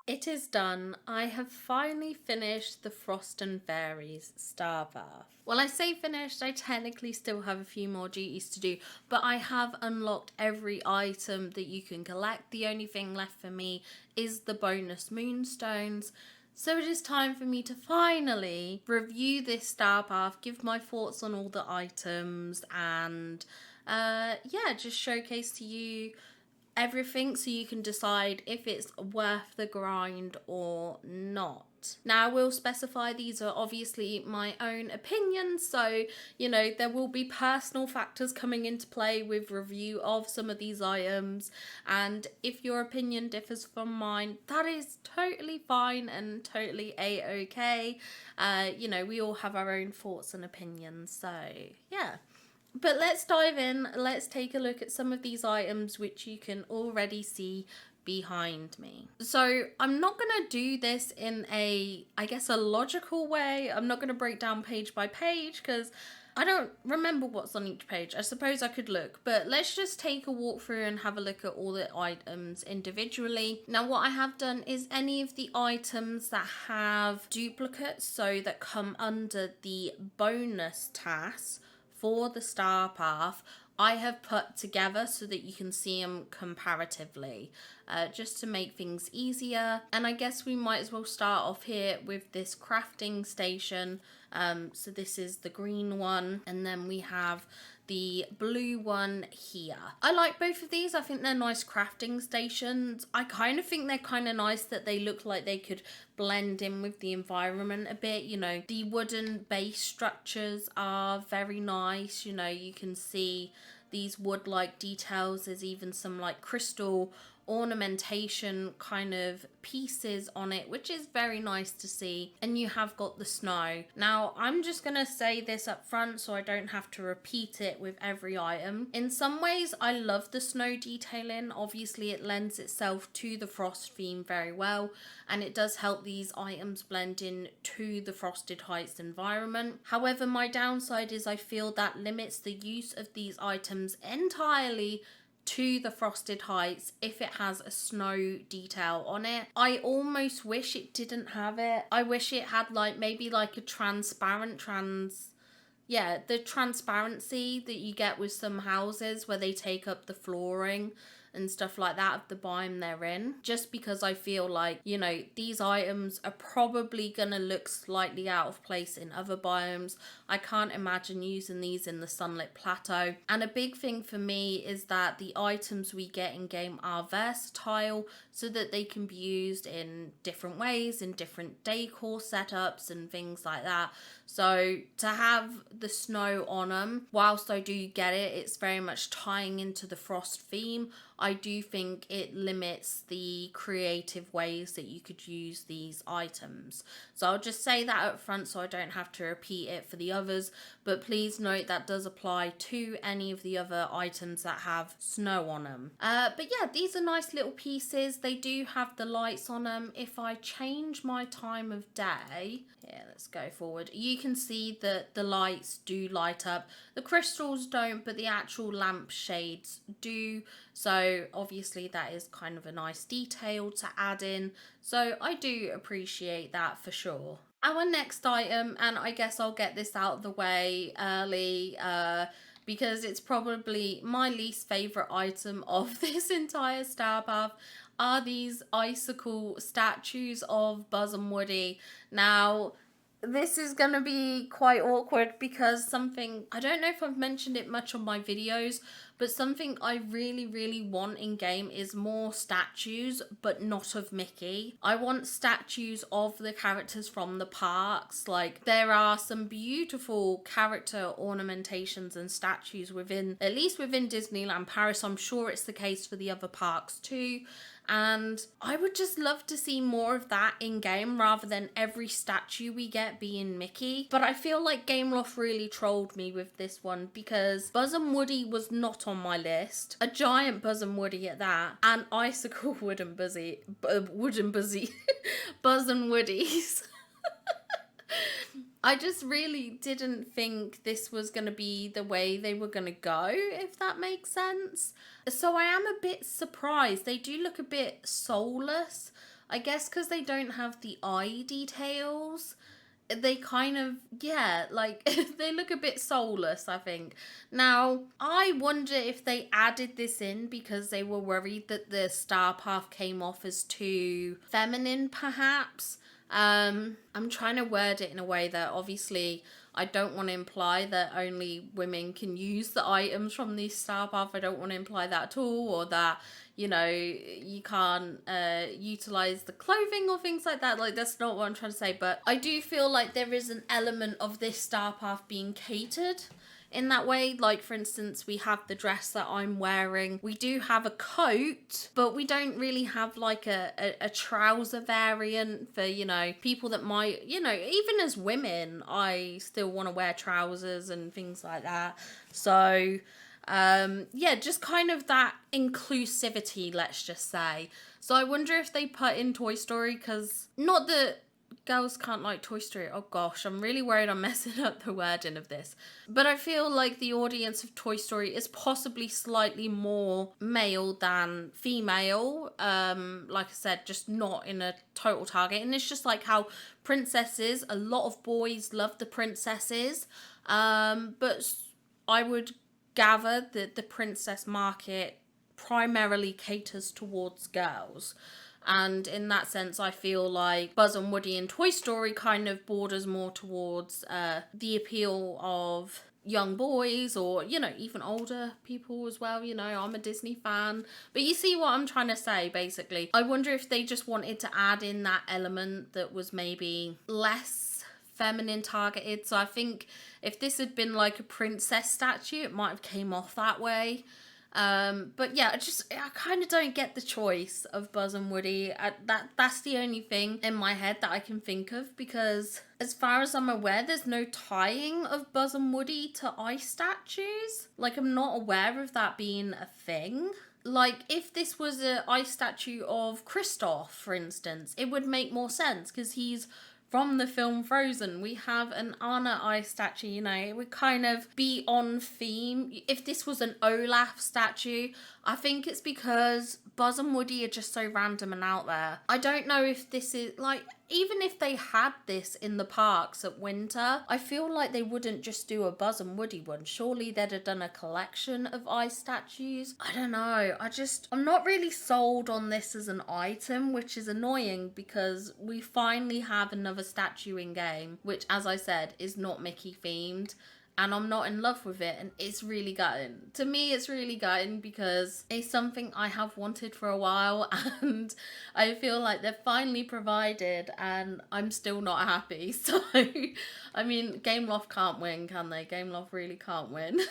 It is done. I have finally finished the Frost and Fairies Star Path. Well, I say finished, I technically still have a few more duties to do, but I have unlocked every item that you can collect. The only thing left for me is the bonus moonstones. So it is time for me to finally review this Star Path, give my thoughts on all the items, and yeah, just showcase to you everything so you can decide if it's worth the grind or not. Now, I will specify these are obviously my own opinions, so there will be personal factors coming into play with review of some of these items, and if your opinion differs from mine, that is totally fine and totally a-okay. We all have our own thoughts and opinions, so yeah. But let's dive in. Let's take a look at some of these items which you can already see behind me. So I'm not going to do this in a logical way. I'm not going to break down page by page because I don't remember what's on each page. I suppose I could look, but let's just take a walk through and have a look at all the items individually. Now, what I have done is any of the items that have duplicates, so that come under the bonus tasks for the Star Path, I have put together so that you can see them comparatively, just to make things easier. And I guess we might as well start off here with this crafting station. So this is the green one, and then we have the blue one here. I like both of these. I think they're nice crafting stations. I kind of think they're kind of nice that they look like they could blend in with the environment a bit. The wooden base structures are very nice. You can see these wood-like details. There's even some like crystal ornamentation kind of pieces on it, which is very nice to see. And you have got the snow. Now, I'm just gonna say this up front so I don't have to repeat it with every item. In some ways, I love the snow detailing. Obviously, it lends itself to the frost theme very well, and it does help these items blend in to the Frosted Heights environment. However, my downside is I feel that limits the use of these items entirely to the Frosted Heights if it has a snow detail on it. I almost wish it didn't have it. I wish it had maybe a transparent the transparency that you get with some houses where they take up the flooring and stuff like that of the biome they're in, just because I feel like these items are probably gonna look slightly out of place in other biomes. I can't imagine using these in the sunlit plateau. And a big thing for me is that the items we get in game are versatile, so that they can be used in different ways, in different decor setups and things like that. So to have the snow on them, whilst I do get it, it's very much tying into the frost theme. I do think it limits the creative ways that you could use these items. So I'll just say that up front so I don't have to repeat it for the others. But please note that does apply to any of the other items that have snow on them. But yeah, these are nice little pieces. They do have the lights on them. If I change my time of day, yeah, let's go forward. You can see that the lights do light up. The crystals don't, but the actual lamp shades do. So obviously that is kind of a nice detail to add in. So I do appreciate that for sure. Our next item, and I guess I'll get this out of the way early, because it's probably my least favourite item of this entire Star Path, are these icicle statues of Buzz and Woody. Now, this is going to be quite awkward because I don't know if I've mentioned it much on my videos, but something I really, really want in game is more statues, but not of Mickey. I want statues of the characters from the parks. There are some beautiful character ornamentations and statues at least within Disneyland Paris. I'm sure it's the case for the other parks too. And I would just love to see more of that in game rather than every statue we get being Mickey. But I feel like Gameloft really trolled me with this one because Buzz and Woody was not on my list. A giant Buzz and Woody at that. And icicle Buzz and Woodies. I just really didn't think this was going to be the way they were going to go, if that makes sense. So I am a bit surprised. They do look a bit soulless. I guess because they don't have the eye details, they kind of, yeah, like they look a bit soulless, I think. Now, I wonder if they added this in because they were worried that the star path came off as too feminine, perhaps. I'm trying to word it in a way that obviously I don't want to imply that only women can use the items from the star path. I don't want to imply that at all, or that, you know, you can't utilize the clothing or things like that. Like, that's not what I'm trying to say. But I do feel like there is an element of this star path being catered in that way. Like, for instance, we have the dress that I'm wearing. We do have a coat, but we don't really have like a trouser variant for, you know, people that might, you know, even as women, I still want to wear trousers and things like that. So yeah, just kind of that inclusivity, let's just say. So I wonder if they put in Toy Story, because not that girls can't like Toy Story. Oh gosh, I'm really worried I'm messing up the wording of this. But I feel like the audience of Toy Story is possibly slightly more male than female. Like I said, just not in a total target. And it's just like how princesses, a lot of boys love the princesses. But I would gather that the princess market primarily caters towards girls. And in that sense, I feel like Buzz and Woody in Toy Story kind of borders more towards the appeal of young boys, or, you know, even older people as well. You know, I'm a Disney fan. But you see what I'm trying to say, basically. I wonder if they just wanted to add in that element that was maybe less feminine targeted. So I think if this had been like a princess statue, it might have came off that way. But yeah, I kind of don't get the choice of Buzz and Woody. That's the only thing in my head that I can think of, because as far as I'm aware, there's no tying of Buzz and Woody to ice statues. Like, I'm not aware of that being a thing. Like, if this was an ice statue of Kristoff, for instance, it would make more sense, because he's from the film Frozen. We have an Anna ice statue, you know, it would kind of be on theme. If this was an Olaf statue, I think it's because Buzz and Woody are just so random and out there. I don't know if this is, like, even if they had this in the parks at winter, I feel like they wouldn't just do a Buzz and Woody one. Surely they'd have done a collection of ice statues. I don't know. I'm not really sold on this as an item, which is annoying because we finally have another statue in game, which, as I said, is not Mickey themed. And I'm not in love with it, and it's really gutting. To me, it's really gutting because it's something I have wanted for a while, and I feel like they've finally provided, and I'm still not happy. So, I mean, Gameloft can't win, can they? Gameloft really can't win.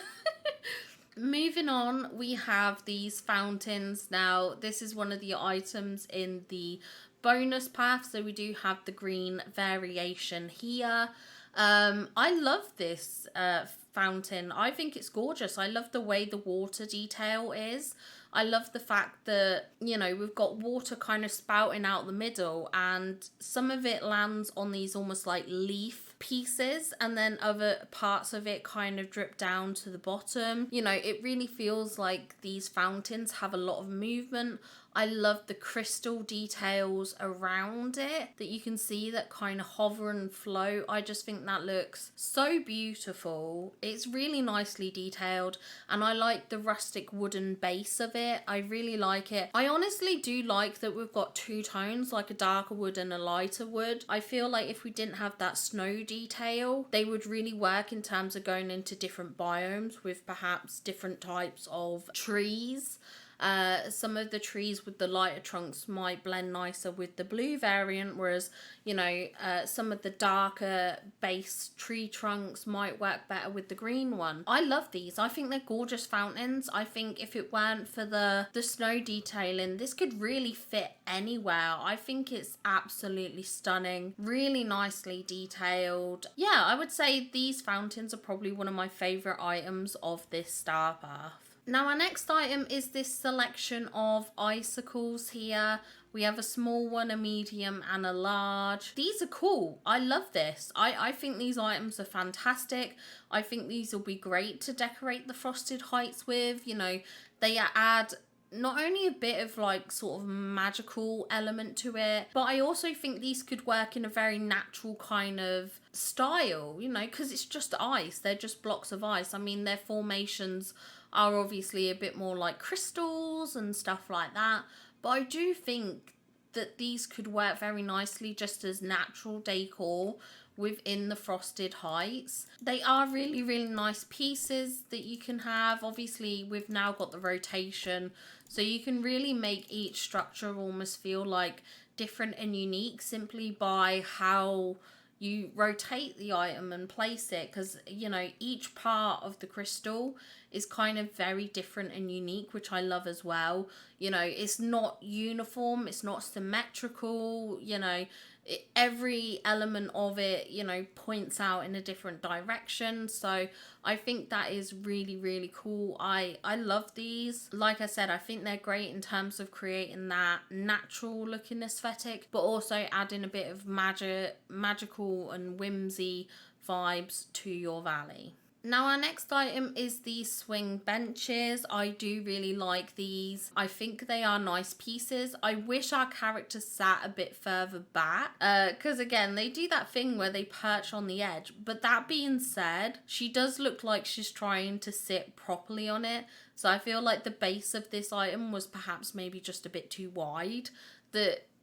Moving on, we have these fountains. Now, this is one of the items in the bonus path, so we do have the green variation here. I love this fountain. I think it's gorgeous. I love the way the water detail is. I love the fact that, you know, we've got water kind of spouting out the middle, and some of it lands on these almost like leaf pieces, and then other parts of it kind of drip down to the bottom. You know, it really feels like these fountains have a lot of movement. I love the crystal details around it that you can see that kind of hover and float. I just think that looks so beautiful. It's really nicely detailed, and I like the rustic wooden base of it. I really like it. I honestly do like that we've got two tones, like a darker wood and a lighter wood. I feel like if we didn't have that snow detail, they would really work in terms of going into different biomes with perhaps different types of trees. Some of the trees with the lighter trunks might blend nicer with the blue variant, whereas, you know, some of the darker base tree trunks might work better with the green one. I love these. I think they're gorgeous fountains. I think if it weren't for the snow detailing, this could really fit anywhere. I think it's absolutely stunning, really nicely detailed. Yeah, I would say these fountains are probably one of my favorite items of this star path. Now, our next item is this selection of icicles here. We have a small one, a medium, and a large. These are cool. I love this. I think these items are fantastic. I think these will be great to decorate the Frosted Heights with. You know, they add not only a bit of like sort of magical element to it, but I also think these could work in a very natural kind of style, you know, because it's just ice. They're just blocks of ice. I mean, their formations are obviously a bit more like crystals and stuff like that, but I do think that these could work very nicely just as natural decor within the Frosted Heights. They are really, really nice pieces that you can have. Obviously, we've now got the rotation, so you can really make each structure almost feel like different and unique simply by how you rotate the item and place it, because you know each part of the crystal is kind of very different and unique, which I love as well. You know, it's not uniform, it's not symmetrical, you know, every element of it, you know, points out in a different direction. So I think that is really, really cool. I love these. Like I said, I think they're great in terms of creating that natural looking aesthetic, but also adding a bit of magical and whimsy vibes to your valley. Now our next item is the swing benches. I do really like these. I think they are nice pieces. I wish our characters sat a bit further back, because again, they do that thing where they perch on the edge. But that being said, she does look like she's trying to sit properly on it. So I feel like the base of this item was perhaps maybe just a bit too wide.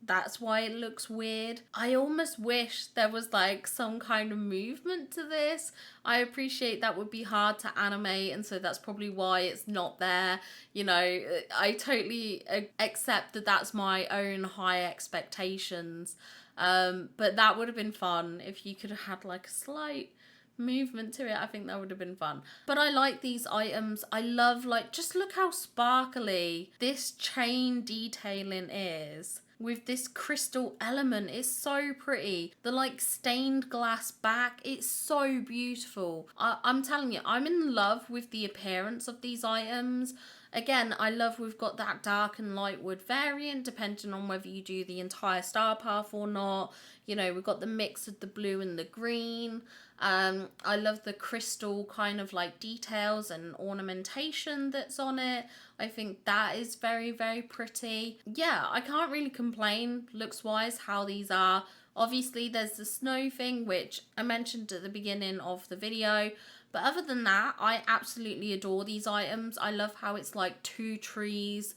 That's why it looks weird. I almost wish there was like some kind of movement to this. I appreciate that would be hard to animate, and so that's probably why it's not there. You know, I totally accept that that's my own high expectations. But that would have been fun if you could have had like a slight movement to it. I think that would have been fun. But I like these items. I love, like, just look how sparkly this chain detailing is with this crystal element. It's so pretty. The like stained glass back, it's so beautiful. I'm telling you, I'm in love with the appearance of these items. Again, I love we've got that dark and light wood variant depending on whether you do the entire star path or not. You know, we've got the mix of the blue and the green. I love the crystal kind of like details and ornamentation that's on it. I think that is very, very pretty. Yeah, I can't really complain looks wise how these are. Obviously there's the snow thing, which I mentioned at the beginning of the video. But other than that, I absolutely adore these items. I love how it's like two trees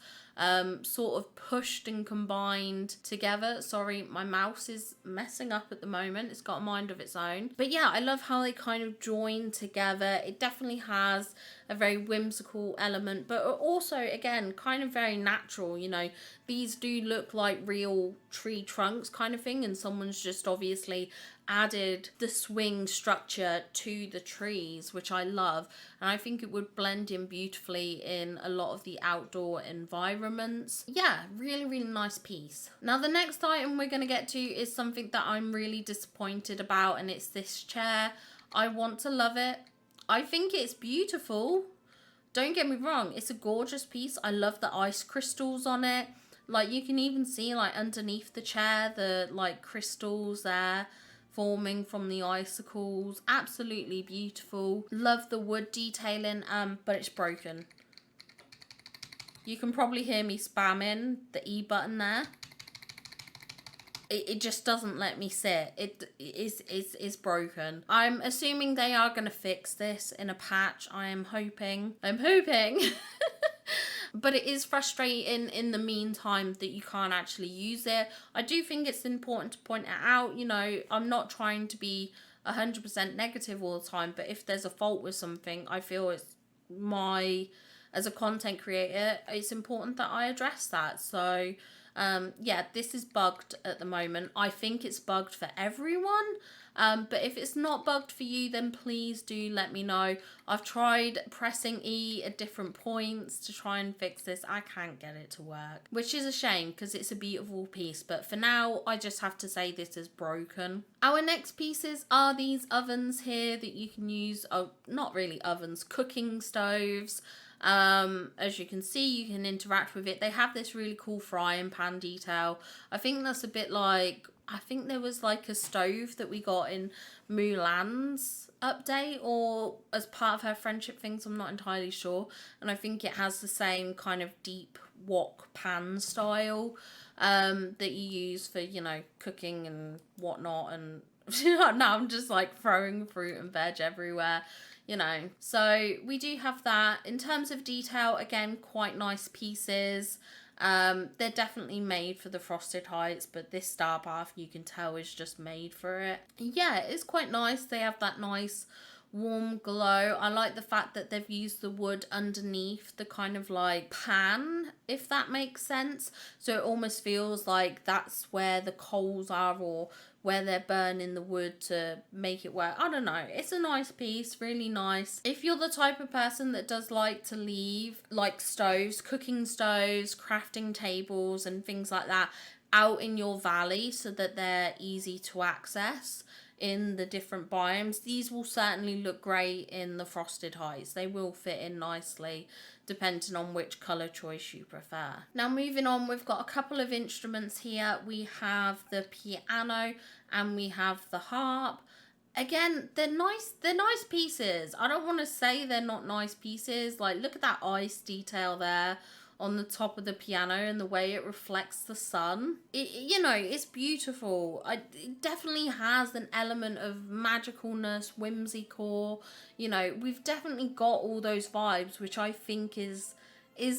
sort of pushed and combined together. Sorry, my mouse is messing up at the moment. It's got a mind of its own. But yeah, I love how they kind of join together. It definitely has a very whimsical element, but also, again, kind of very natural. You know, these do look like real tree trunks kind of thing, and someone's just obviously added the swing structure to the trees, which I love, and I think it would blend in beautifully in a lot of the outdoor environments. Yeah, really, really nice piece. Now the next item we're going to get to is something that I'm really disappointed about, and it's this chair. I want to love it. I think it's beautiful. Don't get me wrong, it's a gorgeous piece. I love the ice crystals on it. Like, you can even see like underneath the chair the like crystals there forming from the icicles. Absolutely beautiful. Love the wood detailing, but it's broken. You can probably hear me spamming the E button there. It just doesn't let me sit. It is broken. I'm assuming they are going to fix this in a patch. I'm hoping. But it is frustrating in the meantime that you can't actually use it. I do think it's important to point it out. You know, I'm not trying to be 100% negative all the time, but if there's a fault with something, I feel it's as a content creator, it's important that I address that. So yeah, this is bugged at the moment. I think it's bugged for everyone. But if it's not bugged for you, then please do let me know. I've tried pressing E at different points to try and fix this. I can't get it to work, which is a shame because it's a beautiful piece. But for now, I just have to say this is broken. Our next pieces are these ovens here that you can use. Oh, not really ovens, cooking stoves. As you can see, you can interact with it. They have this really cool frying pan detail. I think that's a bit like, I think there was like a stove that we got in Mulan's update, or as part of her friendship things, I'm not entirely sure. And I think it has the same kind of deep wok pan style that you use for, you know, cooking and whatnot. And now I'm just like throwing fruit and veg everywhere, you know. So we do have that. In terms of detail, again, quite nice pieces. They're definitely made for the Frosted Heights, but this star bath you can tell is just made for it. Yeah, it's quite nice. They have that nice warm glow. I like the fact that they've used the wood underneath the kind of like pan, if that makes sense. So it almost feels like that's where the coals are, or where they're burning the wood to make it work. I don't know. It's a nice piece, really nice. If you're the type of person that does like to leave like stoves, cooking stoves, crafting tables and things like that out in your valley so that they're easy to access in the different biomes, these will certainly look great in the Frosted Heights. They will fit in nicely depending on which colour choice you prefer. Now moving on, we've got a couple of instruments here. We have the piano and we have the harp. Again, they're nice pieces. I don't want to say they're not nice pieces. Like, look at that ice detail there on the top of the piano and the way it reflects the sun. You know, it's beautiful. It definitely has an element of magicalness, whimsical. You know, we've definitely got all those vibes, which I think is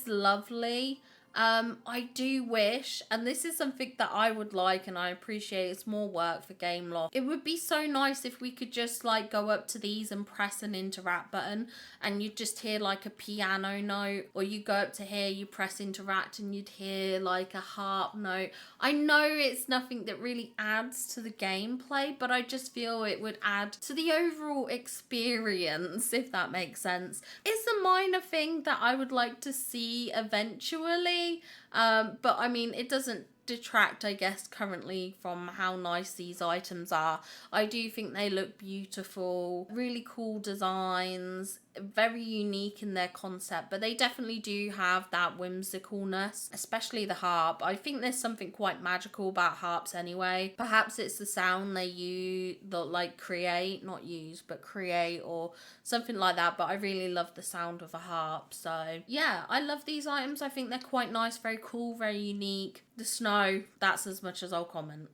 lovely. I do wish, and this is something that I would like and I appreciate, it's more work for Gameloft. It would be so nice if we could just like go up to these and press an interact button and you'd just hear like a piano note, or you go up to here, you press interact and you'd hear like a harp note. I know it's nothing that really adds to the gameplay, but I just feel it would add to the overall experience, if that makes sense. It's a minor thing that I would like to see eventually. But I mean, it doesn't detract, I guess, currently from how nice these items are. I do think they look beautiful, really cool designs, very unique in their concept, but they definitely do have that whimsicalness, especially the harp. I think there's something quite magical about harps anyway. Perhaps it's the sound they use, like create, not use, but create, or something like that, but I really love the sound of a harp. So yeah, I love these items. I think they're quite nice, very cool, very unique. The snow, that's as much as I'll comment.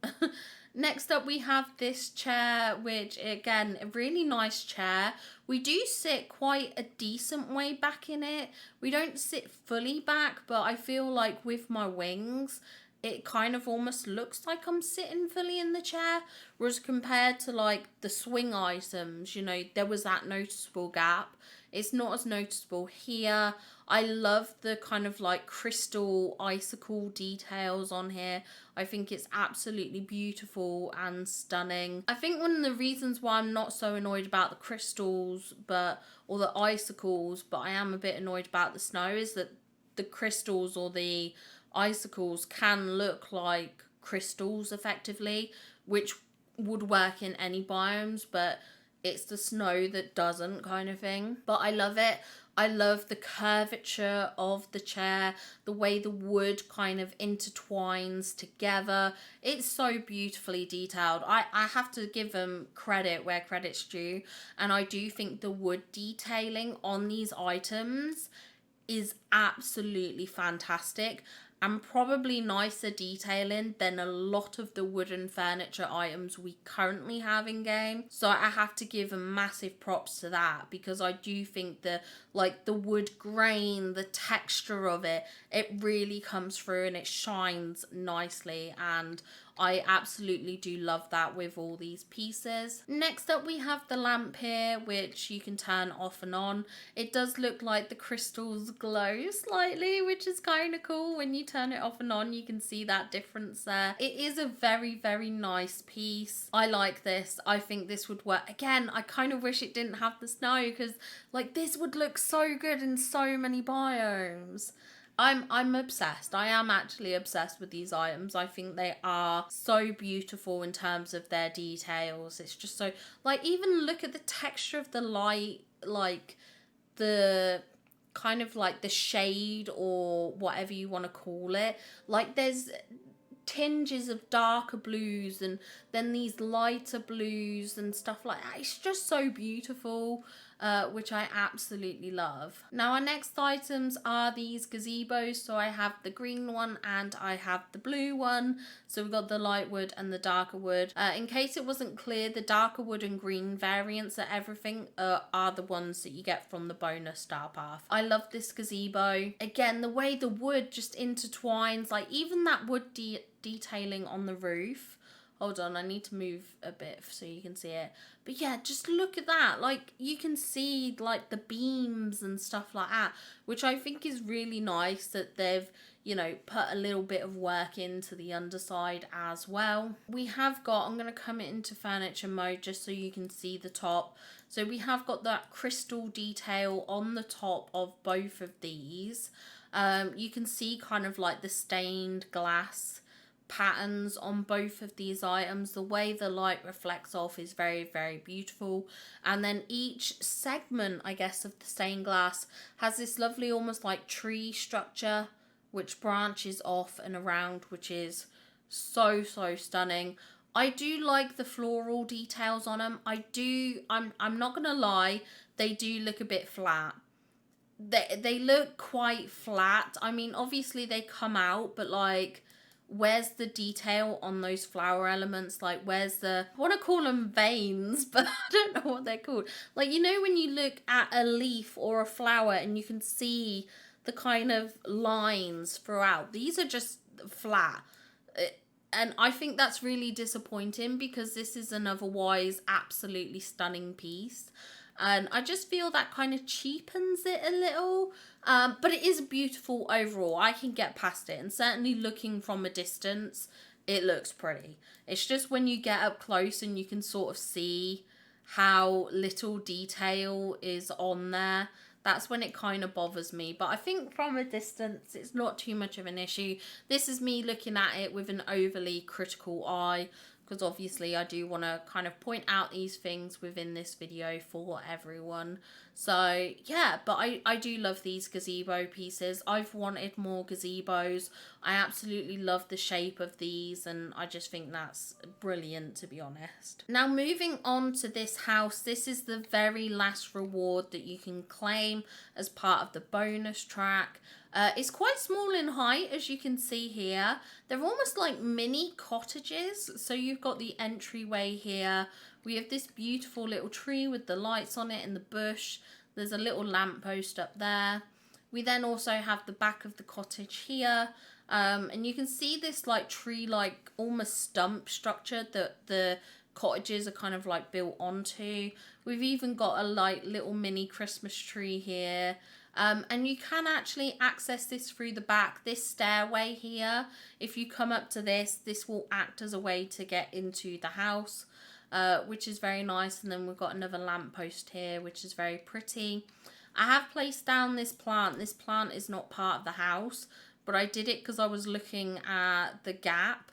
Next up, we have this chair, which again, a really nice chair. We do sit quite a decent way back in it. We don't sit fully back, but I feel like with my wings, it kind of almost looks like I'm sitting fully in the chair. Whereas compared to like the swing items, you know, there was that noticeable gap. It's not as noticeable here. I love the kind of like crystal icicle details on here. I think it's absolutely beautiful and stunning. I think one of the reasons why I'm not so annoyed about the crystals or the icicles, but I am a bit annoyed about the snow, is that the crystals or the icicles can look like crystals effectively, which would work in any biomes, but it's the snow that doesn't, kind of thing. But I love it. I love the curvature of the chair, the way the wood kind of intertwines together. It's so beautifully detailed. I have to give them credit where credit's due. And I do think the wood detailing on these items is absolutely fantastic, and probably nicer detailing than a lot of the wooden furniture items we currently have in game. So I have to give a massive props to that, because I do think the wood grain, the texture of it really comes through and it shines nicely, and I absolutely do love that with all these pieces. Next up, we have the lamp here, which you can turn off and on. It does look like the crystals glow slightly, which is kind of cool. When you turn it off and on, you can see that difference there. It is a very, very nice piece. I like this. I think this would work. Again, I kind of wish it didn't have the snow, because like this would look so good in so many biomes. I'm obsessed. I am actually obsessed with these items. I think they are so beautiful in terms of their details. It's just so, like, even look at the texture of the light, like the kind of like the shade or whatever you want to call it. Like there's tinges of darker blues and then these lighter blues and stuff like that. It's just so beautiful, which I absolutely love. Now our next items are these gazebos. So I have the green one and I have the blue one. So we've got the light wood and the darker wood. In case it wasn't clear, the darker wood and green variants of everything are the ones that you get from the bonus star path. I love this gazebo. Again, the way the wood just intertwines, like even that wood detailing on the roof. Hold on, I need to move a bit so you can see it. But yeah, just look at that. Like, you can see, like, the beams and stuff like that, which I think is really nice that they've, you know, put a little bit of work into the underside as well. We have got, I'm going to come into furniture mode just so you can see the top. So we have got that crystal detail on the top of both of these. You can see kind of like the stained glass patterns on both of these items. The way the light reflects off is very, very beautiful. And then each segment, I guess, of the stained glass has this lovely almost like tree structure which branches off and around, which is so stunning. I do like the floral details on them. I'm not gonna lie, they do look a bit flat. They look quite flat. I mean, obviously they come out, but like, where's the detail on those flower elements? Like, where's the, I want to call them veins, but I don't know what they're called. Like, you know, when you look at a leaf or a flower and you can see the kind of lines throughout, these are just flat. And I think that's really disappointing because this is an otherwise absolutely stunning piece. And I just feel that kind of cheapens it a little. But it is beautiful overall. I can get past it. And certainly looking from a distance, it looks pretty. It's just when you get up close and you can sort of see how little detail is on there, that's when it kind of bothers me. But I think from a distance, it's not too much of an issue. This is me looking at it with an overly critical eye, because obviously I do want to kind of point out these things within this video for everyone. So yeah, but I do love these gazebo pieces. I've wanted more gazebos. I absolutely love the shape of these and I just think that's brilliant, to be honest. Now moving on to this house, this is the very last reward that you can claim as part of the bonus track. It's quite small in height, as you can see here. They're almost like mini cottages. So you've got the entryway here. We have this beautiful little tree with the lights on it and the bush. There's a little lamppost up there. We then also have the back of the cottage here. And you can see this like tree-like almost stump structure that the cottages are kind of like built onto. We've even got a like little mini Christmas tree here. And you can actually access this through the back. This stairway here, if you come up to this will act as a way to get into the house, which is very nice. And then we've got another lamppost here, which is very pretty. I have placed down this plant. This plant is not part of the house, but I did it because I was looking at the gap.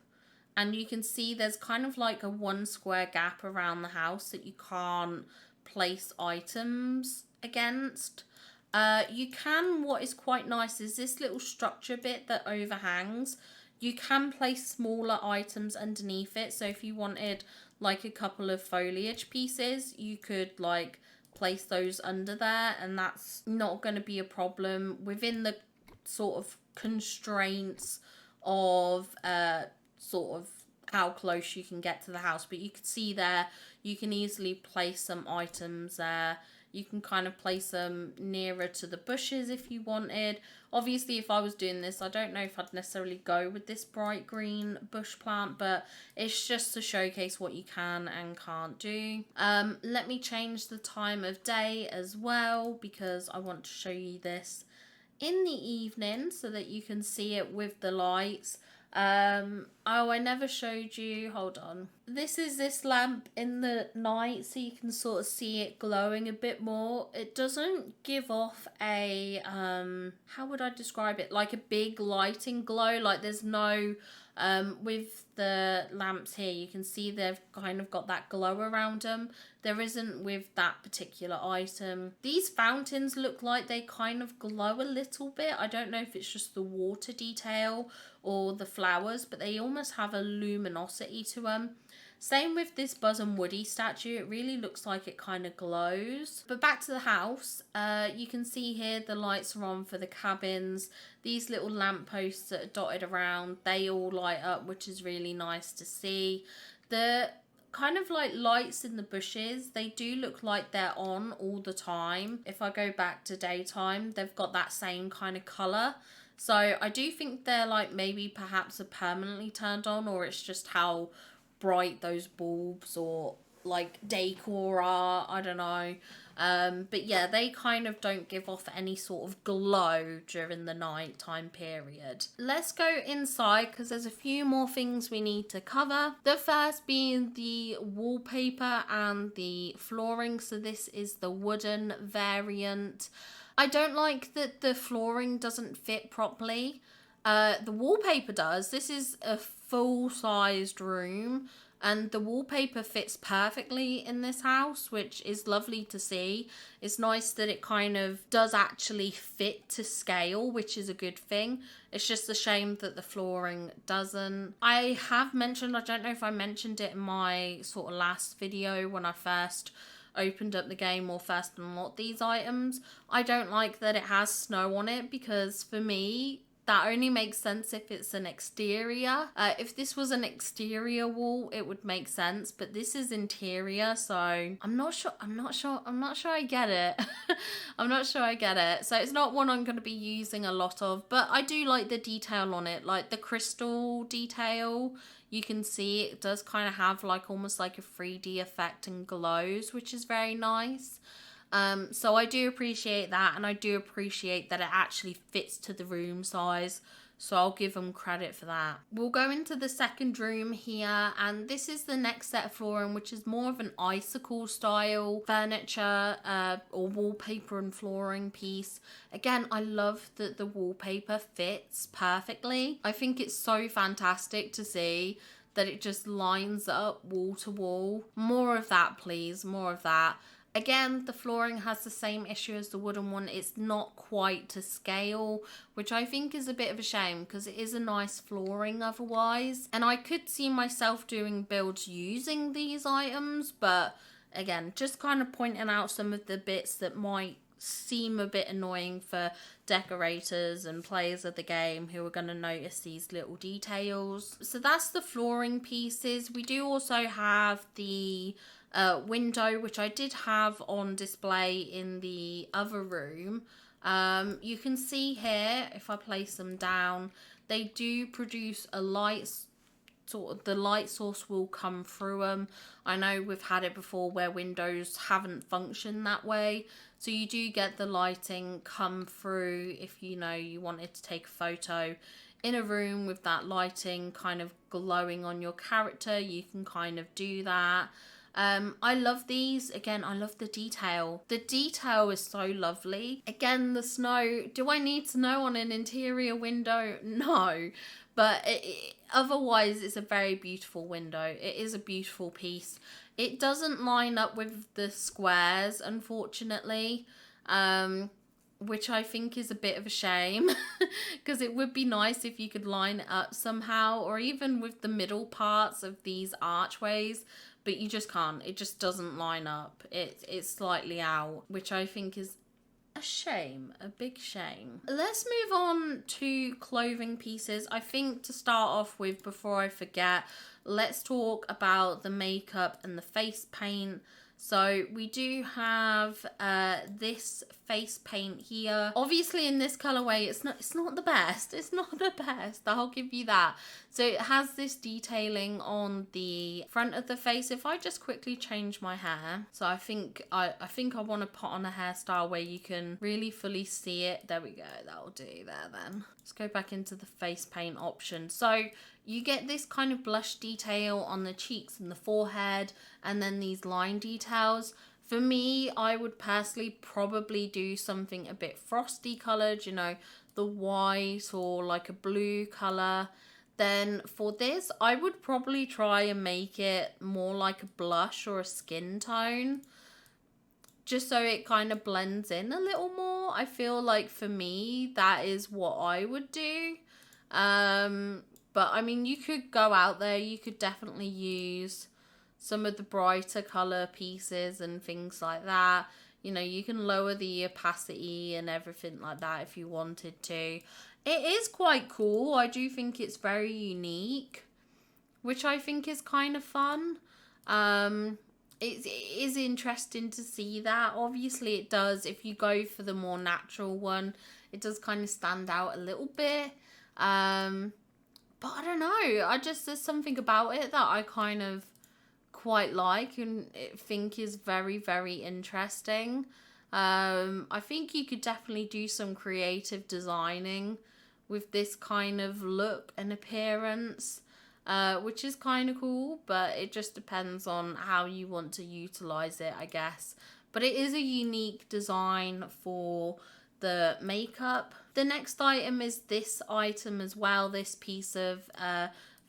And you can see there's kind of like a 1 square gap around the house that you can't place items against. You can, what is quite nice is this little structure bit that overhangs. You can place smaller items underneath it. So if you wanted like a couple of foliage pieces, you could like place those under there and that's not going to be a problem within the sort of constraints of sort of how close you can get to the house. But you can see there, you can easily place some items there. You can kind of place them nearer to the bushes if you wanted. Obviously, if I was doing this, I don't know if I'd necessarily go with this bright green bush plant, but it's just to showcase what you can and can't do. Let me change the time of day as well, because I want to show you this in the evening so that you can see it with the lights. Oh, I never showed you, hold on. This is this lamp in the night, so you can sort of see it glowing a bit more. It doesn't give off a, how would I describe it? Like a big lighting glow, like there's no, with the lamps here, you can see they've kind of got that glow around them. There isn't with that particular item. These fountains look like they kind of glow a little bit. I don't know if it's just the water detail or the flowers, but they almost almost have a luminosity to them. Same with this Buzz and Woody statue. It really looks like it kind of glows. But back to the house. You can see here the lights are on for the cabins. These little lampposts that are dotted around, they all light up, which is really nice to see. The kind of like lights in the bushes, they do look like they're on all the time. If I go back to daytime, they've got that same kind of colour. So I do think they're like maybe perhaps are permanently turned on, or it's just how bright those bulbs or like decor are, I don't know. But yeah, they kind of don't give off any sort of glow during the night time period. Let's go inside because there's a few more things we need to cover. The first being the wallpaper and the flooring. So this is the wooden variant. I don't like that the flooring doesn't fit properly. The wallpaper does. This is a full-sized room and the wallpaper fits perfectly in this house, which is lovely to see. It's nice that it kind of does actually fit to scale, which is a good thing. It's just a shame that the flooring doesn't. I have mentioned, I don't know if I mentioned it in my sort of last video when I first opened up the game or first unlocked these items. I don't like that it has snow on it because for me, that only makes sense if it's an exterior. If this was an exterior wall, it would make sense, but this is interior, so I'm not sure I get it. I'm not sure I get it. So it's not one I'm going to be using a lot of, but I do like the detail on it, like the crystal detail. You can see it does kind of have like almost like a 3D effect and glows, which is very nice. So I do appreciate that, and I do appreciate that it actually fits to the room size, so I'll give them credit for that. We'll go into the second room here, and this is the next set of flooring, which is more of an icicle style furniture or wallpaper and flooring piece. Again, I love that the wallpaper fits perfectly. I think it's so fantastic to see that it just lines up wall to wall. More of that, please, more of that. Again, the flooring has the same issue as the wooden one. It's not quite to scale, which I think is a bit of a shame because it is a nice flooring otherwise. And I could see myself doing builds using these items, but again, just kind of pointing out some of the bits that might seem a bit annoying for decorators and players of the game who are going to notice these little details. So that's the flooring pieces. We do also have the window, which I did have on display in the other room. You can see here, if I place them down, they do produce a light, sort of the light source will come through them. I know we've had it before where windows haven't functioned that way, so you do get the lighting come through if you know you wanted to take a photo in a room with that lighting kind of glowing on your character. You can kind of do that. I love these. Again, I love the detail. The detail is so lovely. Again, the snow. Do I need snow on an interior window? No. But otherwise, it's a very beautiful window. It is a beautiful piece. It doesn't line up with the squares, unfortunately. Which I think is a bit of a shame because it would be nice if you could line it up somehow, or even with the middle parts of these archways, but you just can't. It just doesn't line up. It's slightly out, which I think is a shame, a big shame. Let's move on to clothing pieces. I think to start off with, before I forget, let's talk about the makeup and the face paint. So we do have this face paint here. Obviously in this colorway, it's not the best. It's not the best. I'll give you that. So it has this detailing on the front of the face. If I just quickly change my hair, so I think I want to put on a hairstyle where you can really fully see it. There we go. That'll do there then. Let's go back into the face paint option. So you get this kind of blush detail on the cheeks and the forehead, and then these line details. For me, I would personally probably do something a bit frosty coloured, you know, the white or like a blue colour. Then for this, I would probably try and make it more like a blush or a skin tone, just so it kind of blends in a little more. I feel like for me, that is what I would do. But I mean, you could go out there, you could definitely use some of the brighter colour pieces and things like that. You know, you can lower the opacity and everything like that if you wanted to. It is quite cool. I do think it's very unique, which I think is kind of fun. It is interesting to see that. Obviously, it does. If you go for the more natural one, it does kind of stand out a little bit. But I don't know. There's something about it that I kind of quite like and think is very, very interesting. I think you could definitely do some creative designing with this kind of look and appearance, which is kind of cool, but it just depends on how you want to utilize it, I guess. But it is a unique design for the makeup. The next item is this item as well, this piece of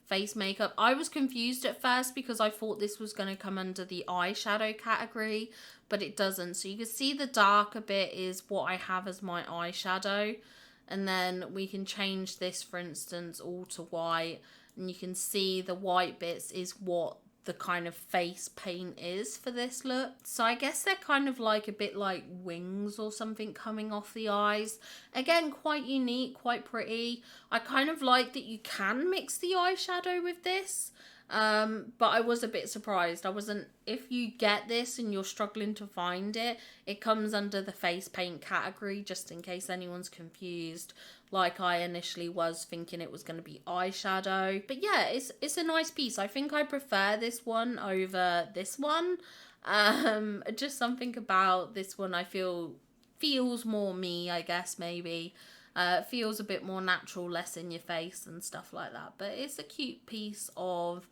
face makeup. I was confused at first because I thought this was going to come under the eyeshadow category, but it doesn't. So you can see the darker bit is what I have as my eyeshadow, and then we can change this, for instance, all to white, and you can see the white bits is what the kind of face paint is for this look. So I guess they're kind of like a bit like wings or something coming off the eyes. Again, quite unique, quite pretty. I kind of like that you can mix the eyeshadow with this. But I was a bit surprised. If you get this and you're struggling to find it, it comes under the face paint category, just in case anyone's confused, like I initially was thinking it was going to be eyeshadow. But yeah, it's a nice piece. I think I prefer this one over this one. Just something about this one I feel feels more me, I guess, maybe. Feels a bit more natural, less in your face and stuff like that. But it's a cute piece of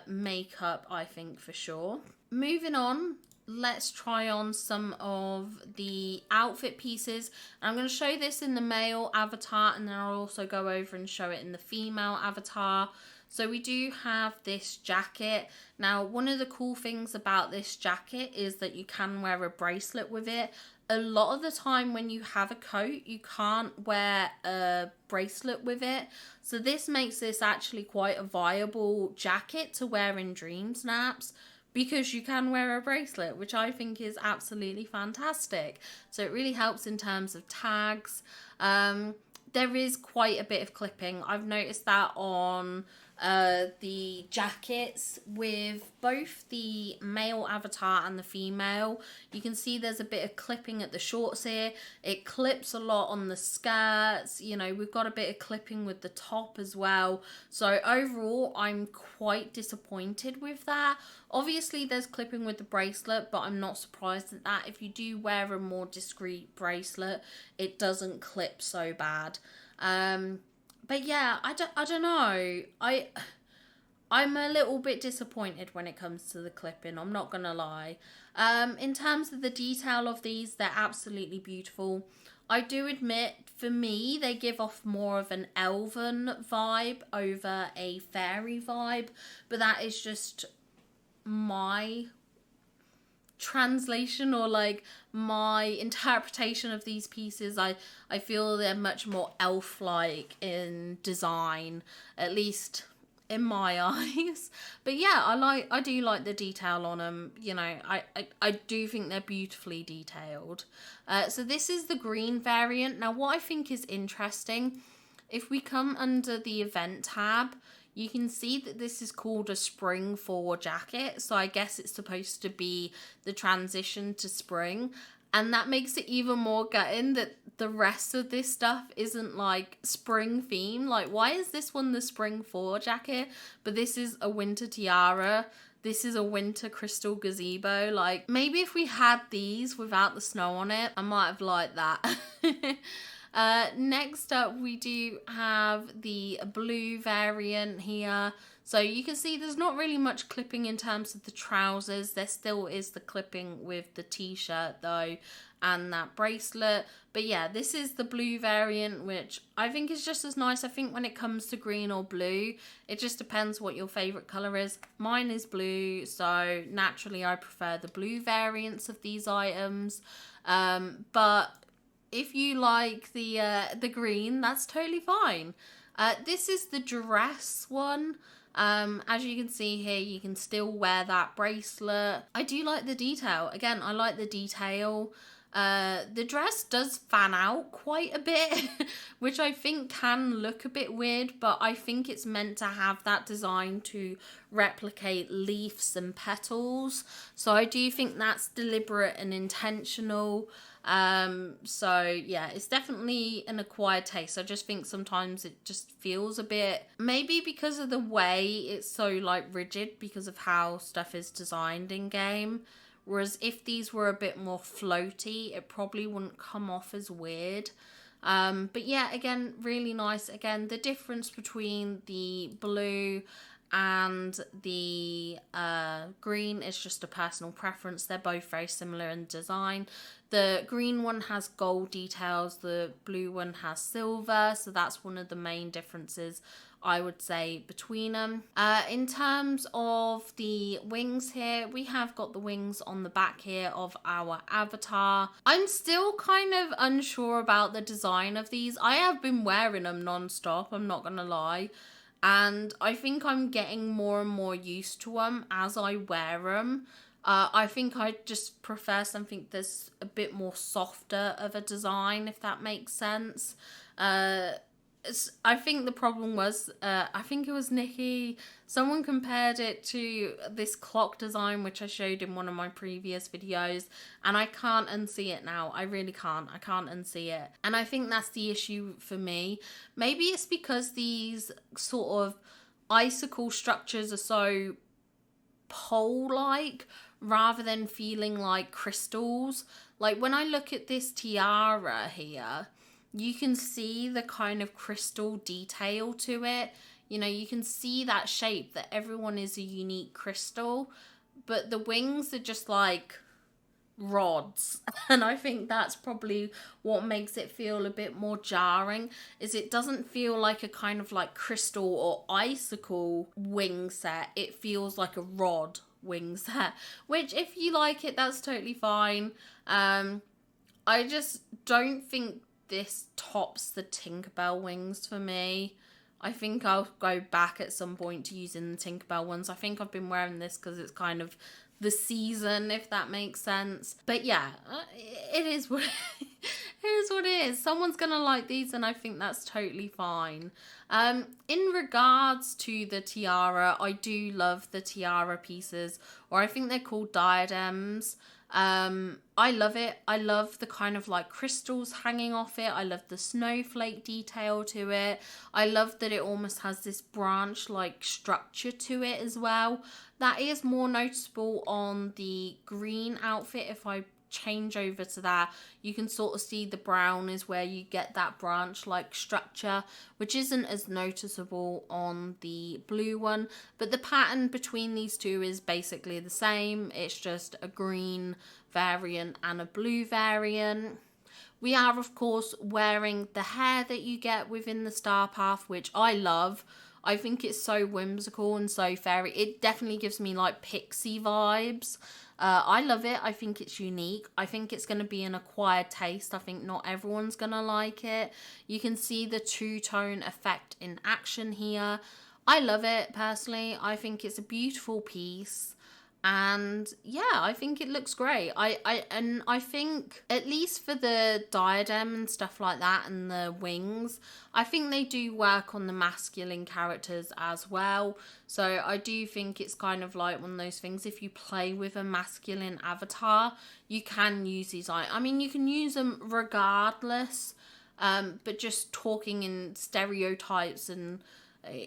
makeup, I think, for sure. Moving on, let's try on some of the outfit pieces. I'm going to show this in the male avatar, and then I'll also go over and show it in the female avatar. So we do have this jacket. Now, one of the cool things about this jacket is that you can wear a bracelet with it. A lot of the time when you have a coat, you can't wear a bracelet with it. So this makes this actually quite a viable jacket to wear in dream snaps, because you can wear a bracelet, which I think is absolutely fantastic. So it really helps in terms of tags. There is quite a bit of clipping. I've noticed that on the jackets with both the male avatar and the female. You can see there's a bit of clipping at the shorts here. It clips a lot on the skirts. You know, we've got a bit of clipping with the top as well. So overall, I'm quite disappointed with that. Obviously, there's clipping with the bracelet, but I'm not surprised at that. If you do wear a more discreet bracelet, it doesn't clip so bad. But yeah, I don't know. I'm a little bit disappointed when it comes to the clipping, I'm not gonna lie. In terms of the detail of these, they're absolutely beautiful. I do admit, for me, they give off more of an elven vibe over a fairy vibe, but that is just my translation or like my interpretation of these pieces. I feel they're much more elf-like in design, at least in my eyes. But yeah, I do like the detail on them. You know, I do think they're beautifully detailed. So this is the green variant. Now what I think is interesting, if we come under the event tab, you can see that this is called a spring forward jacket. So I guess it's supposed to be the transition to spring. And that makes it even more gutting that the rest of this stuff isn't like spring theme. Like, why is this one the spring forward jacket? But this is a winter tiara. This is a winter crystal gazebo. Like, maybe if we had these without the snow on it, I might have liked that. Next up, we do have the blue variant here. So you can see there's not really much clipping in terms of the trousers. There still is the clipping with the t-shirt though, and that bracelet. But yeah, this is the blue variant, which I think is just as nice. I think when it comes to green or blue, it just depends what your favorite color is. Mine is blue, so naturally I prefer the blue variants of these items. But if you like the green, that's totally fine. This is the dress one. As you can see here, you can still wear that bracelet. I do like the detail. Again, I like the detail. The dress does fan out quite a bit, which I think can look a bit weird, but I think it's meant to have that design to replicate leaves and petals. So I do think that's deliberate and intentional. So yeah, it's definitely an acquired taste. I just think sometimes it just feels a bit, maybe because of the way it's so like rigid because of how stuff is designed in game. Whereas if these were a bit more floaty, it probably wouldn't come off as weird. But yeah, again, really nice. Again, the difference between the blue and the green is just a personal preference. They're both very similar in design. The green one has gold details, the blue one has silver, so that's one of the main differences I would say between them. In terms of the wings here, we have got the wings on the back here of our avatar. I'm still kind of unsure about the design of these. I have been wearing them non-stop, I'm not gonna lie. And I think I'm getting more and more used to them as I wear them. I think I just prefer something that's a bit more softer of a design, if that makes sense. I think the problem was, I think it was Nikki, someone compared it to this clock design, which I showed in one of my previous videos, and I can't unsee it now. I really can't. I can't unsee it. And I think that's the issue for me. Maybe it's because these sort of icicle structures are so pole-like rather than feeling like crystals. Like when I look at this tiara here, you can see the kind of crystal detail to it. You know, you can see that shape, that everyone is a unique crystal, but the wings are just like rods. And I think that's probably what makes it feel a bit more jarring, is it doesn't feel like a kind of like crystal or icicle wing set. It feels like a rod wing set, which if you like it, that's totally fine. I just don't think this tops the Tinkerbell wings for me. I think I'll go back at some point to using the Tinkerbell ones. I think I've been wearing this because it's kind of the season, if that makes sense. But yeah, it is what it is what it is. Someone's gonna like these, and I think that's totally fine. In regards to the tiara, I do love the tiara pieces, or I think they're called diadems. I love it. I love the kind of like crystals hanging off it. I love the snowflake detail to it. I love that it almost has this branch like structure to it as well. That is more noticeable on the green outfit. If I change over to that, you can sort of see the brown is where you get that branch like structure, which isn't as noticeable on the blue one. But the pattern between these two is basically the same. It's just a green variant and a blue variant. We are of course wearing the hair that you get within the Star Path, which I love. I think it's so whimsical and so fairy. It definitely gives me like pixie vibes. I love it. I think it's unique. I think it's going to be an acquired taste. I think not everyone's going to like it. You can see the two-tone effect in action here. I love it personally. I think it's a beautiful piece. And yeah, I think it looks great. I think at least for the diadem and stuff like that and the wings, I think they do work on the masculine characters as well. So I do think it's kind of like one of those things, if you play with a masculine avatar, you can use these. I mean, you can use them regardless, but just talking in stereotypes and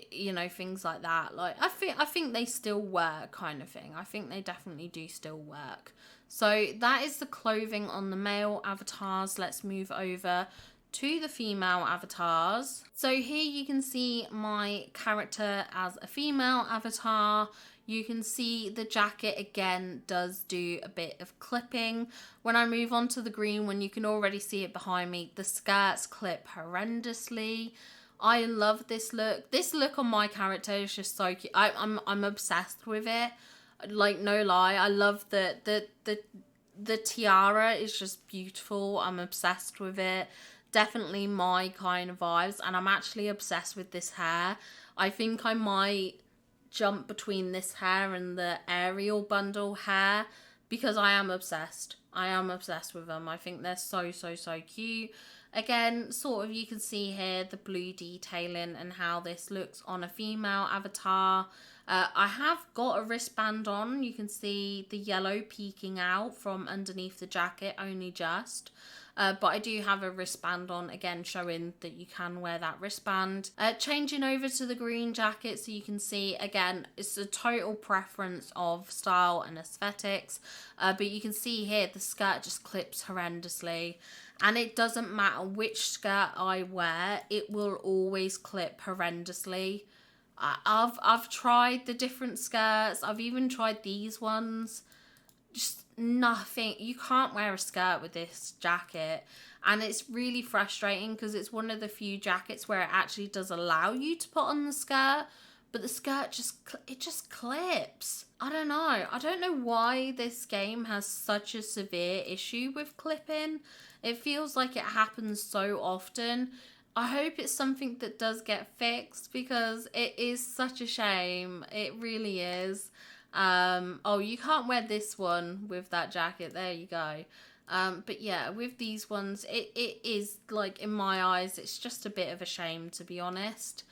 you know, things like that, like I think they still work, kind of thing. I think they definitely do still work. So that is the clothing on the male avatars. Let's move over to the female avatars. So here you can see my character as a female avatar. You can see the jacket again does do a bit of clipping. When I move on to the green one, you can already see it behind me. The skirts clip horrendously. I love this look. This look on my character is just so cute. I'm obsessed with it. Like, no lie. I love the tiara is just beautiful. I'm obsessed with it. definitely my kind of vibes, and I'm actually obsessed with this hair. I think I might jump between this hair and the Ariel bundle hair because I am obsessed. I am obsessed with them. I think they're so, so, so cute. Again, sort of you can see here the blue detailing and how this looks on a female avatar. I have got a wristband on. You can see the yellow peeking out from underneath the jacket, only just. But I do have a wristband on, again, showing that you can wear that wristband. Changing over to the green jacket, so you can see, again, it's a total preference of style and aesthetics. But you can see here, the skirt just clips horrendously. And it doesn't matter which skirt I wear, it will always clip horrendously. I've tried the different skirts. I've even tried these ones. Just nothing. You can't wear a skirt with this jacket, and it's really frustrating because it's one of the few jackets where it actually does allow you to put on the skirt, but the skirt just clips. I don't know why this game has such a severe issue with clipping. It feels like it happens so often. I hope it's something that does get fixed because it is such a shame. It really is. Oh, you can't wear this one with that jacket. There you go. But yeah, with these ones, it is, like, in my eyes, it's just a bit of a shame, to be honest.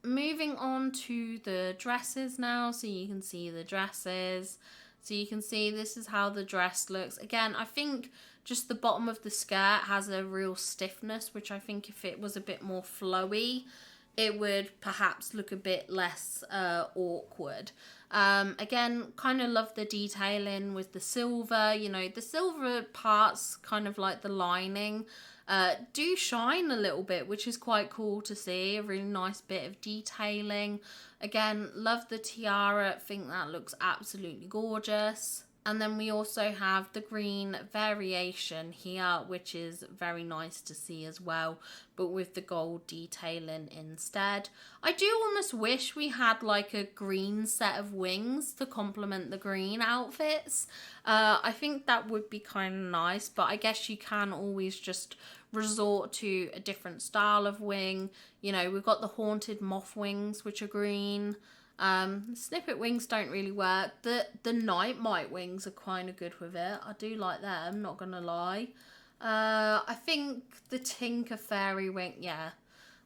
Moving on to the dresses now, so you can see the dresses. So you can see this is how the dress looks. Again, I think just the bottom of the skirt has a real stiffness, which I think if it was a bit more flowy, it would perhaps look a bit less awkward. Again, kind of love the detailing with the silver. You know, the silver parts, kind of like the lining, do shine a little bit, which is quite cool to see. A really nice bit of detailing. Again, love the tiara. Think that looks absolutely gorgeous. And then we also have the green variation here, which is very nice to see as well, but with the gold detailing instead. I do almost wish we had like a green set of wings to complement the green outfits. I think that would be kind of nice, but I guess you can always just resort to a different style of wing. You know, we've got the haunted moth wings, which are green. Snippet wings don't really work. The Nightmite wings are kind of good with it. I do like them, not gonna lie. I think the Tinker Fairy wing, yeah.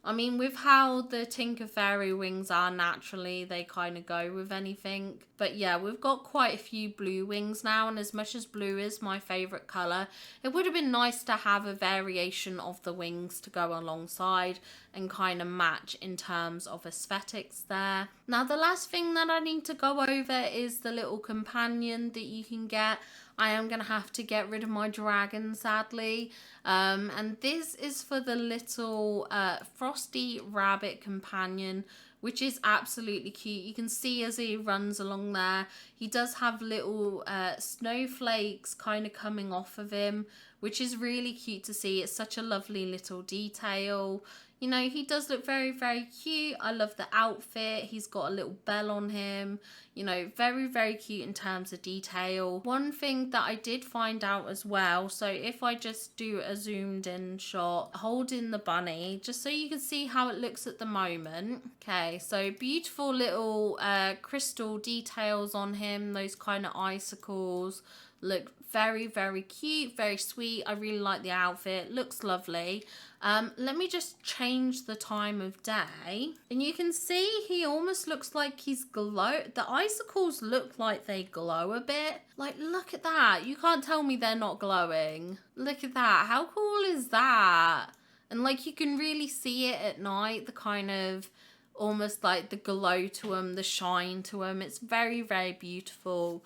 I mean, with how the Tinker Fairy wings are naturally, they kind of go with anything. But yeah, we've got quite a few blue wings now, and as much as blue is my favourite colour, it would have been nice to have a variation of the wings to go alongside and kind of match in terms of aesthetics there. Now, the last thing that I need to go over is the little companion that you can get. I am going to have to get rid of my dragon, sadly. And this is for the little Frosty Rabbit companion, which is absolutely cute. You can see as he runs along there, he does have little snowflakes kind of coming off of him, which is really cute to see. It's such a lovely little detail. You know, he does look very, very cute. I love the outfit. He's got a little bell on him. You know, very, very cute in terms of detail. One thing that I did find out as well, so if I just do a zoomed in shot, holding the bunny, just so you can see how it looks at the moment. Okay, so beautiful little crystal details on him, those kind of icicles. Look very, very cute, very sweet. I really like the outfit. Looks lovely. Let me just change the time of day. And you can see he almost looks like he's the icicles look like they glow a bit. Like, look at that. You can't tell me they're not glowing. Look at that. How cool is that? And like, you can really see it at night, the kind of almost like the glow to them, the shine to them. It's very, very beautiful.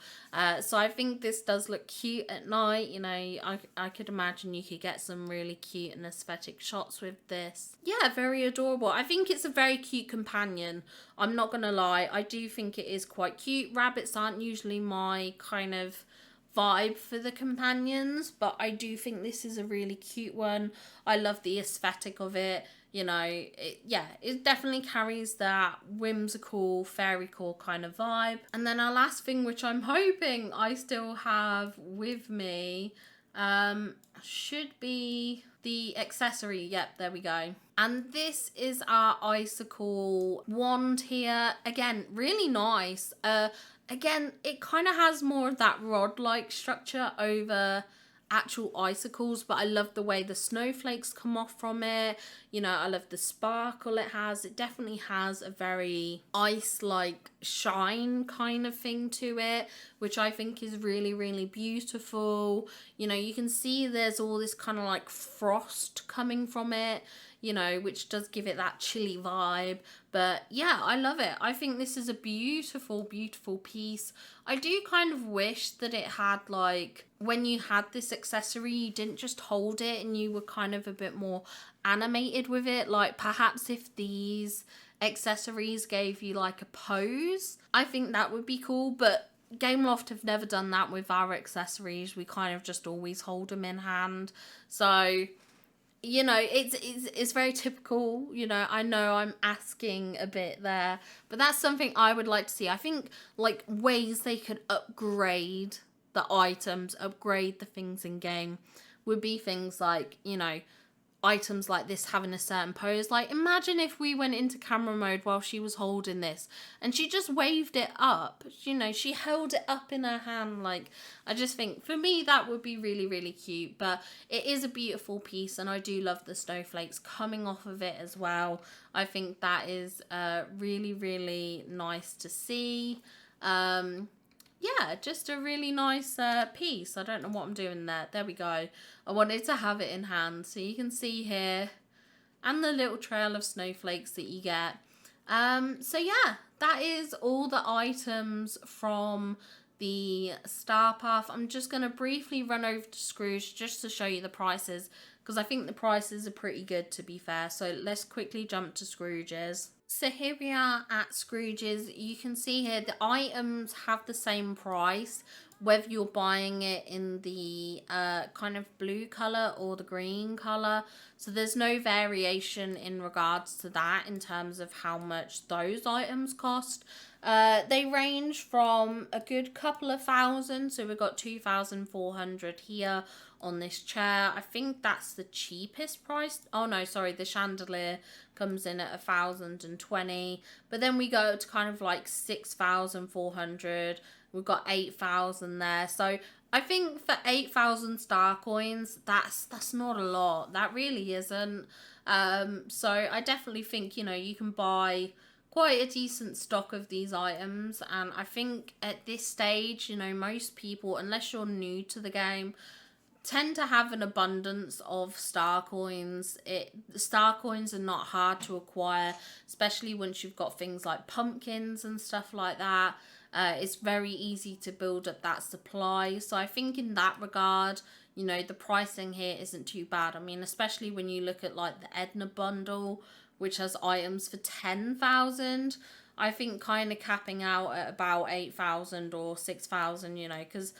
So I think this does look cute at night. You know, I could imagine you could get some really cute and aesthetic shots with this. Yeah, very adorable. I think it's a very cute companion. I'm not gonna lie, I do think it is quite cute. Rabbits aren't usually my kind of vibe for the companions, but I do think this is a really cute one. I love the aesthetic of it. You know, it definitely carries that whimsical, fairycore kind of vibe. And then our last thing, which I'm hoping I still have with me, should be the accessory. Yep, there we go. And this is our icicle wand here. Again, really nice. Again, it kind of has more of that rod-like structure over actual icicles, but I love the way the snowflakes come off from it. You know, I love the sparkle it has. It definitely has a very ice-like shine kind of thing to it, which I think is really, really beautiful. You know, you can see there's all this kind of like frost coming from it, you know, which does give it that chilly vibe. But yeah, I love it. I think this is a beautiful, beautiful piece. I do kind of wish that it had, like, when you had this accessory, you didn't just hold it and you were kind of a bit more animated with it. Like, perhaps if these accessories gave you like a pose, I think that would be cool. But Gameloft have never done that with our accessories. We kind of just always hold them in hand. So, you know, it's very typical. You know I'm asking a bit there, but that's something I would like to see. I think, like, ways they could upgrade the items, upgrade the things in game, would be things like, you know, items like this having a certain pose. Like, imagine if we went into camera mode while she was holding this and she just waved it up, you know, she held it up in her hand. Like, I just think, for me, that would be really, really cute. But it is a beautiful piece, and I do love the snowflakes coming off of it as well. I think that is really, really nice to see. Yeah, just a really nice piece. I don't know what I'm doing there. There we go. I wanted to have it in hand, so you can see here, and the little trail of snowflakes that you get. So yeah, that is all the items from the Star Path. I'm just going to briefly run over to Scrooge just to show you the prices, because I think the prices are pretty good, to be fair. So let's quickly jump to Scrooge's. So here we are at Scrooge's. You can see here the items have the same price, whether you're buying it in the kind of blue colour or the green colour. So there's no variation in regards to that in terms of how much those items cost. They range from a good couple of thousand. So we've got 2,400 here on this chair. I think that's the cheapest price. Oh no, sorry, the chandelier comes in at 1,020. But then we go to kind of like 6,400. We've got 8,000 there. So I think for 8,000 star coins, that's not a lot. That really isn't. So I definitely think, you know, you can buy quite a decent stock of these items. And I think at this stage, you know, most people, unless you're new to the game, tend to have an abundance of star coins. Star coins are not hard to acquire, especially once you've got things like pumpkins and stuff like that. It's very easy to build up that supply. So I think in that regard, you know, the pricing here isn't too bad. I mean, especially when you look at like the Edna bundle, which has items for 10,000. I think kind of capping out at about 8,000 or 6,000, you know, because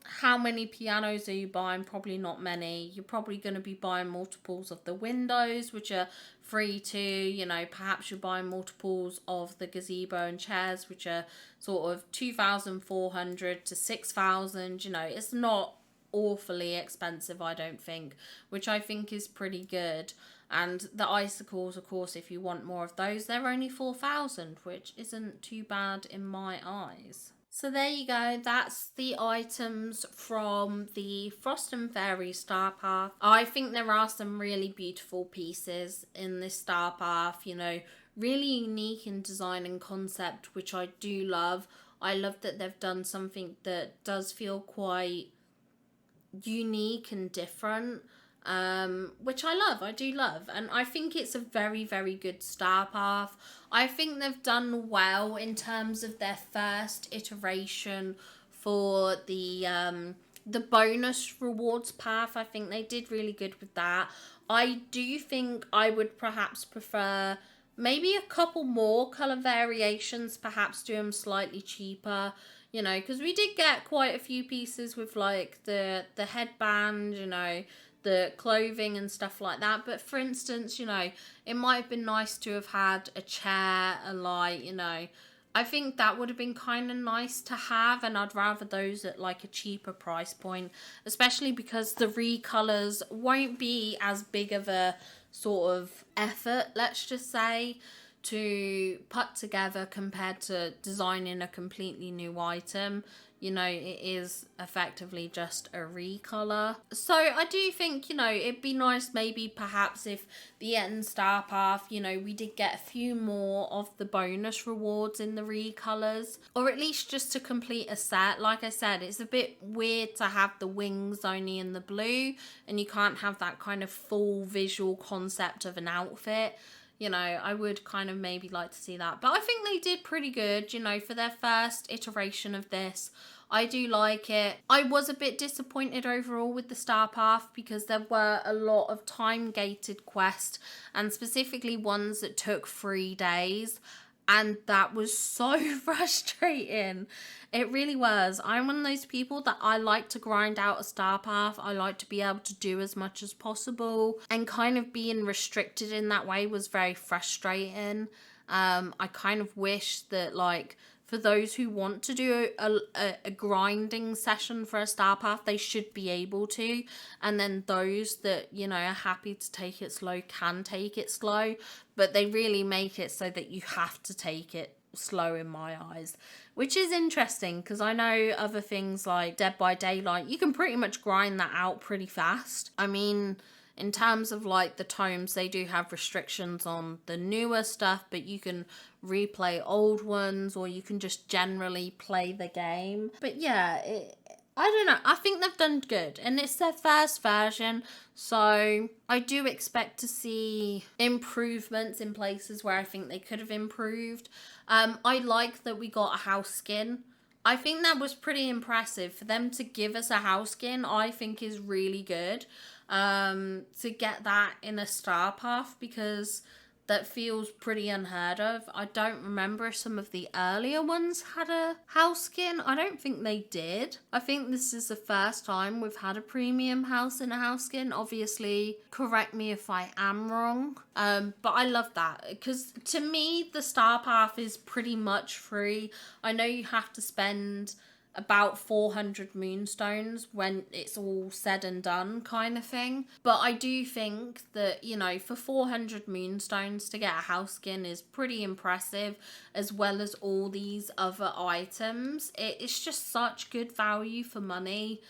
how many pianos are you buying? Probably not many. You're probably going to be buying multiples of the windows, which are free too. You know, perhaps you're buying multiples of the gazebo and chairs, which are sort of 2,400 to 6,000. You know, it's not awfully expensive, I don't think, which I think is pretty good. And the icicles, of course, if you want more of those, they're only 4,000, which isn't too bad in my eyes. So there you go, that's the items from the Frost and Fairy Star Path. I think there are some really beautiful pieces in this Star Path, you know, really unique in design and concept, which I do love. I love that they've done something that does feel quite unique and different, which I do love, and I think it's a very, very good Star Path. I think they've done well in terms of their first iteration for the bonus rewards path. I think they did really good with that. I do think I would perhaps prefer maybe a couple more colour variations, perhaps do them slightly cheaper, you know, because we did get quite a few pieces with like the headband, you know, the clothing and stuff like that. But for instance, you know, it might have been nice to have had a chair, a light, you know, I think that would have been kind of nice to have, and I'd rather those at like a cheaper price point, especially because the recolors won't be as big of a sort of effort, let's just say, to put together compared to designing a completely new item. You know, it is effectively just a recolor. So I do think, you know, it'd be nice maybe perhaps if the end star path, you know, we did get a few more of the bonus rewards in the recolors, or at least just to complete a set. Like I said, it's a bit weird to have the wings only in the blue and you can't have that kind of full visual concept of an outfit. You know, I would kind of maybe like to see that. But I think they did pretty good, you know, for their first iteration of this. I do like it. I was a bit disappointed overall with the Star Path because there were a lot of time-gated quests, and specifically ones that took 3 days. And that was so frustrating. It really was. I'm one of those people that I like to grind out a star path. I like to be able to do as much as possible. And kind of being restricted in that way was very frustrating. I kind of wish that, like, for those who want to do a grinding session for a star path, they should be able to. And then those that, you know, are happy to take it slow can take it slow. But they really make it so that you have to take it slow in my eyes. Which is interesting because I know other things like Dead by Daylight, you can pretty much grind that out pretty fast. I mean, in terms of like the tomes, they do have restrictions on the newer stuff, but you can replay old ones or you can just generally play the game. But yeah, I don't know. I think they've done good and it's their first version. So I do expect to see improvements in places where I think they could have improved. I like that we got a house skin. I think that was pretty impressive. For them to give us a house skin, I think is really good. To get that in a star path, because that feels pretty unheard of. I don't remember if some of the earlier ones had a house skin. I don't think they did. I think this is the first time we've had a premium house in a house skin. Obviously, correct me if I am wrong. But I love that because to me, the star path is pretty much free. I know you have to spend about 400 moonstones when it's all said and done kind of thing. But I do think that, you know, for 400 moonstones to get a house skin is pretty impressive, as well as all these other items. It's just such good value for money.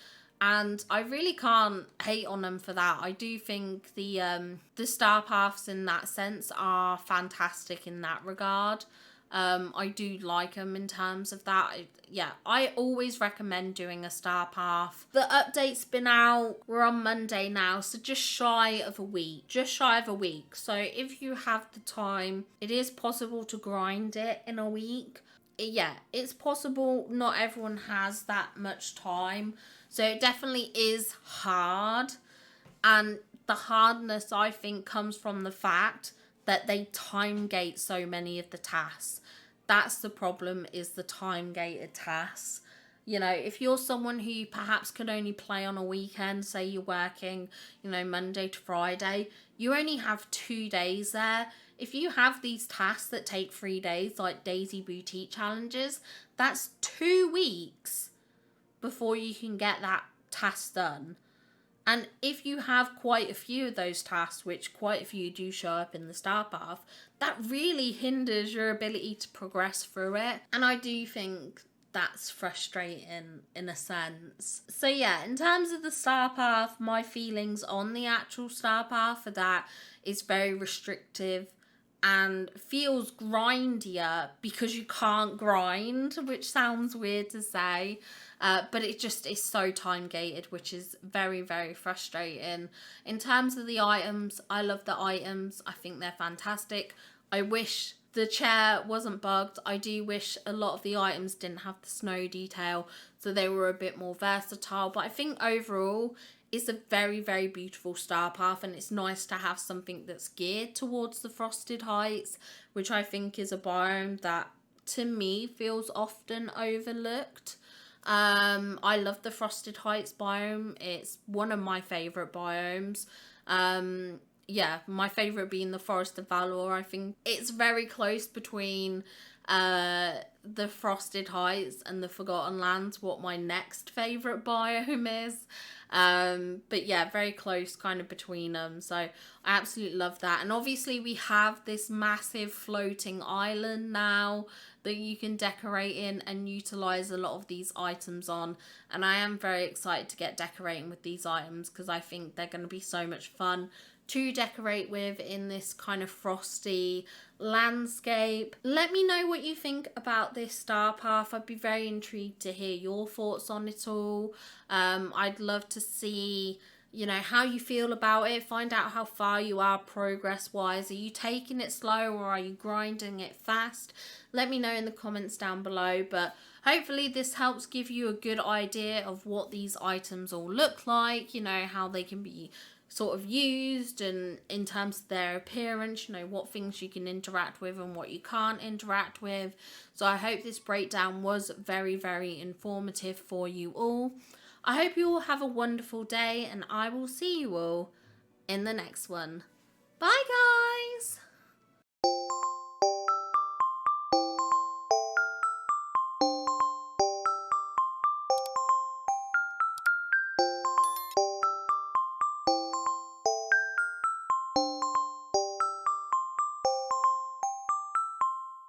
And I really can't hate on them for that. I do think the star paths in that sense are fantastic in that regard. I do like them in terms of that. Yeah, I always recommend doing a star path. The update's been out. We're on Monday now, so just shy of a week. Just shy of a week. So if you have the time, it is possible to grind it in a week. Yeah, it's possible. Not everyone has that much time. So it definitely is hard. And the hardness, I think, comes from the fact that they time gate so many of the tasks. That's the problem, is the time gated tasks. You know, if you're someone who perhaps could only play on a weekend, say you're working, you know, Monday to Friday, you only have 2 days there. If you have these tasks that take 3 days, like Daisy Boutique challenges, that's 2 weeks before you can get that task done. And if you have quite a few of those tasks, which quite a few do show up in the star path, that really hinders your ability to progress through it. And I do think that's frustrating in a sense. So yeah, in terms of the star path, my feelings on the actual star path for that is very restrictive and feels grindier because you can't grind, which sounds weird to say. But it just is so time gated, which is very, very frustrating. In terms of the items, I love the items. I think they're fantastic. I wish the chair wasn't bugged. I do wish a lot of the items didn't have the snow detail, so they were a bit more versatile. But I think overall, it's a very, very beautiful star path, and it's nice to have something that's geared towards the Frosted Heights, which I think is a biome that, to me, feels often overlooked. I love the Frosted Heights biome. It's one of my favourite biomes. Yeah, my favourite being the Forest of Valor. I think it's very close between the Frosted Heights and the Forgotten Lands what my next favourite biome is. But yeah, very close kind of between them. So I absolutely love that. And obviously we have this massive floating island now that you can decorate in and utilize a lot of these items on. And I am very excited to get decorating with these items because I think they're going to be so much fun to decorate with in this kind of frosty landscape. Let me know what you think about this star path. I'd be very intrigued to hear your thoughts on it all. I'd love to see, you know, how you feel about it. Find out how far you are progress wise. Are you taking it slow or are you grinding it fast? Let me know in the comments down below. But hopefully this helps give you a good idea of what these items all look like, you know, how they can be sort of used, and in terms of their appearance, you know, what things you can interact with and what you can't interact with. So I hope this breakdown was very, very informative for you all. I hope you all have a wonderful day, and I will see you all in the next one. Bye guys!